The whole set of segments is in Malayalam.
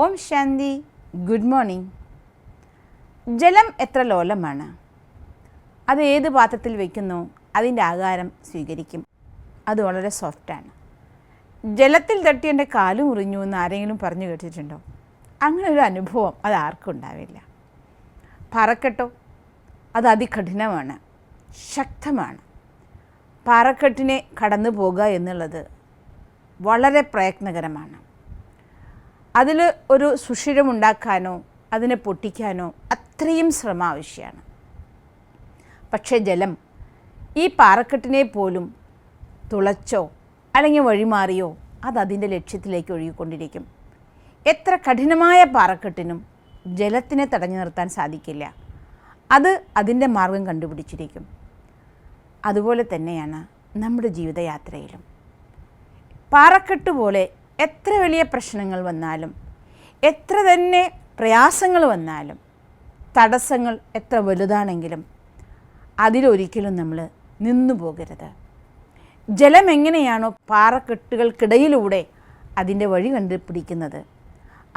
ഓം ശാന്തി. Good morning. ജലം എത്ര ലോലമാണ്. അത് ഏത് പാത്രത്തിൽ വയ്ക്കുന്നോ അതിൻ്റെ ആകാരം സ്വീകരിക്കും. അത് വളരെ സോഫ്റ്റാണ്. ജലത്തിൽ തട്ടി എൻ്റെ കാല് മുറിഞ്ഞു എന്ന് ആരെങ്കിലും പറഞ്ഞു കേട്ടിട്ടുണ്ടോ? അങ്ങനെ ഒരു അനുഭവം അത് ആർക്കും ഉണ്ടാവില്ല. പാറക്കെട്ടോ, അത് അതികഠിനമാണ്, ശക്തമാണ്. പാറക്കെട്ടിനെ കടന്നു പോകുക എന്നുള്ളത് വളരെ പ്രയത്നകരമാണ്. അതിൽ ഒരു സുഷിരമുണ്ടാക്കാനോ അതിനെ പൊട്ടിക്കാനോ അത്രയും ശ്രമം ആവശ്യമാണ്. പക്ഷേ ജലം ഈ പാറക്കെട്ടിനെ പോലും തുളച്ചോ അല്ലെങ്കിൽ വഴിമാറിയോ അത് അതിൻ്റെ ലക്ഷ്യത്തിലേക്ക് ഒഴുകിക്കൊണ്ടിരിക്കും. എത്ര കഠിനമായ പാറക്കെട്ടിനും ജലത്തിനെ തടഞ്ഞു നിർത്താൻ സാധിക്കില്ല. അത് അതിൻ്റെ മാർഗം കണ്ടുപിടിച്ചിരിക്കും. അതുപോലെ തന്നെയാണ് നമ്മുടെ ജീവിതയാത്രയിലും. പാറക്കെട്ട് പോലെ എത്ര വലിയ പ്രശ്നങ്ങൾ വന്നാലും, എത്ര തന്നെ പ്രയാസങ്ങൾ വന്നാലും, തടസ്സങ്ങൾ എത്ര വലുതാണെങ്കിലും അതിലൊരിക്കലും നമ്മൾ നിന്നു പോകരുത്. ജലം എങ്ങനെയാണോ പാറക്കെട്ടുകൾക്കിടയിലൂടെ അതിൻ്റെ വഴി കണ്ടുപിടിക്കുന്നത്,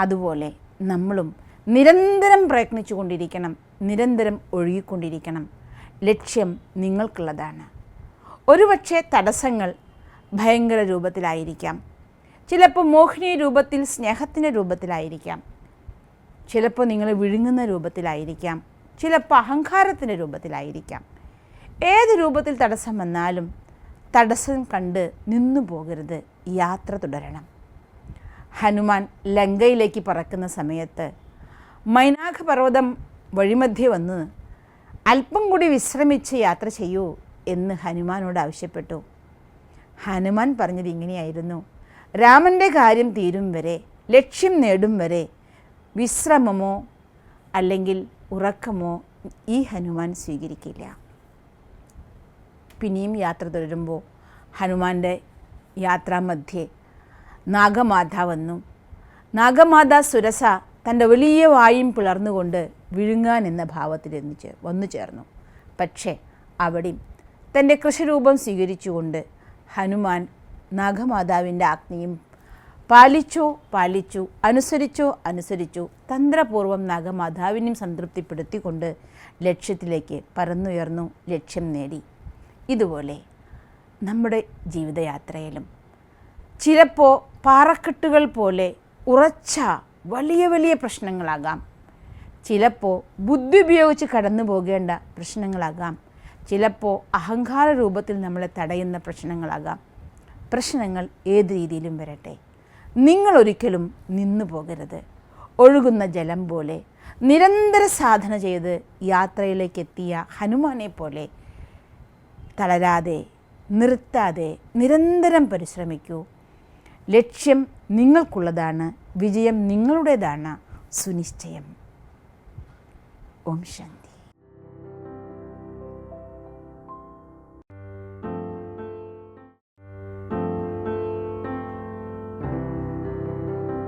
അതുപോലെ നമ്മളും നിരന്തരം പ്രയത്നിച്ചു കൊണ്ടിരിക്കണം, നിരന്തരം ഒഴുകിക്കൊണ്ടിരിക്കണം. ലക്ഷ്യം നിങ്ങൾക്കുള്ളതാണ്. ഒരുപക്ഷെ തടസ്സങ്ങൾ ഭയങ്കര രൂപത്തിലായിരിക്കാം, ചിലപ്പോൾ മോഹിനി രൂപത്തിൽ സ്നേഹത്തിൻ്റെ രൂപത്തിലായിരിക്കാം, ചിലപ്പോൾ നിങ്ങൾ വിഴുങ്ങുന്ന രൂപത്തിലായിരിക്കാം, ചിലപ്പോൾ അഹങ്കാരത്തിൻ്റെ രൂപത്തിലായിരിക്കാം. ഏത് രൂപത്തിൽ തടസ്സം വന്നാലും തടസ്സം കണ്ട് നിന്നു പോകരുത്, യാത്ര തുടരണം. ഹനുമാൻ ലങ്കയിലേക്ക് പറക്കുന്ന സമയത്ത് മൈനാക പർവ്വതം വഴിമധ്യേ വന്ന് അല്പം കൂടി വിശ്രമിച്ച് യാത്ര ചെയ്യൂ എന്ന് ഹനുമാനോട് ആവശ്യപ്പെട്ടു. ഹനുമാൻ പറഞ്ഞത് ഇങ്ങനെയായിരുന്നു: രാമൻ്റെ കാര്യം തീരും വരെ, ലക്ഷ്യം നേടും വരെ വിശ്രമമോ അല്ലെങ്കിൽ ഉറക്കമോ ഈ ഹനുമാൻ സ്വീകരിക്കില്ല. പിന്നെയും യാത്ര തുടരുമ്പോൾ ഹനുമാൻ്റെ യാത്രാമധ്യേ നാഗമാത വന്നു. നാഗമാത സുരസ തൻ്റെ വലിയ വായും പിളർന്നുകൊണ്ട് വിഴുങ്ങാൻ എന്ന ഭാവത്തിൽ വന്നു ചേർന്നു. പക്ഷേ അവിടെയും തൻ്റെ കൃഷിരൂപം സ്വീകരിച്ചുകൊണ്ട് ഹനുമാൻ നാഗമാതാവിൻ്റെ ആജ്ഞയും പാലിച്ചു, അനുസരിച്ചു തന്ത്രപൂർവ്വം നാഗമാതാവിനെയും സംതൃപ്തിപ്പെടുത്തിക്കൊണ്ട് ലക്ഷ്യത്തിലേക്ക് പറന്നുയർന്നു, ലക്ഷ്യം നേടി. ഇതുപോലെ നമ്മുടെ ജീവിതയാത്രയിലും ചിലപ്പോൾ പാറക്കെട്ടുകൾ പോലെ ഉറച്ച വലിയ വലിയ പ്രശ്നങ്ങളാകാം, ചിലപ്പോൾ ബുദ്ധി ഉപയോഗിച്ച് കടന്നു പോകേണ്ട പ്രശ്നങ്ങളാകാം, ചിലപ്പോൾ അഹങ്കാര രൂപത്തിൽ നമ്മളെ തടയുന്ന പ്രശ്നങ്ങളാകാം. പ്രശ്നങ്ങൾ ഏത് രീതിയിലും വരട്ടെ, നിങ്ങളൊരിക്കലും നിന്നു പോകരുത്. ഒഴുകുന്ന ജലം പോലെ നിരന്തര സാധന ചെയ്ത് യാത്രയിലേക്ക് എത്തിയ ഹനുമാനെ പോലെ തളരാതെ, നിർത്താതെ നിരന്തരം പരിശ്രമിക്കൂ. ലക്ഷ്യം നിങ്ങൾക്കുള്ളതാണ്, വിജയം നിങ്ങളുടേതാണ്, സുനിശ്ചയം. ഓം ശാന്തി.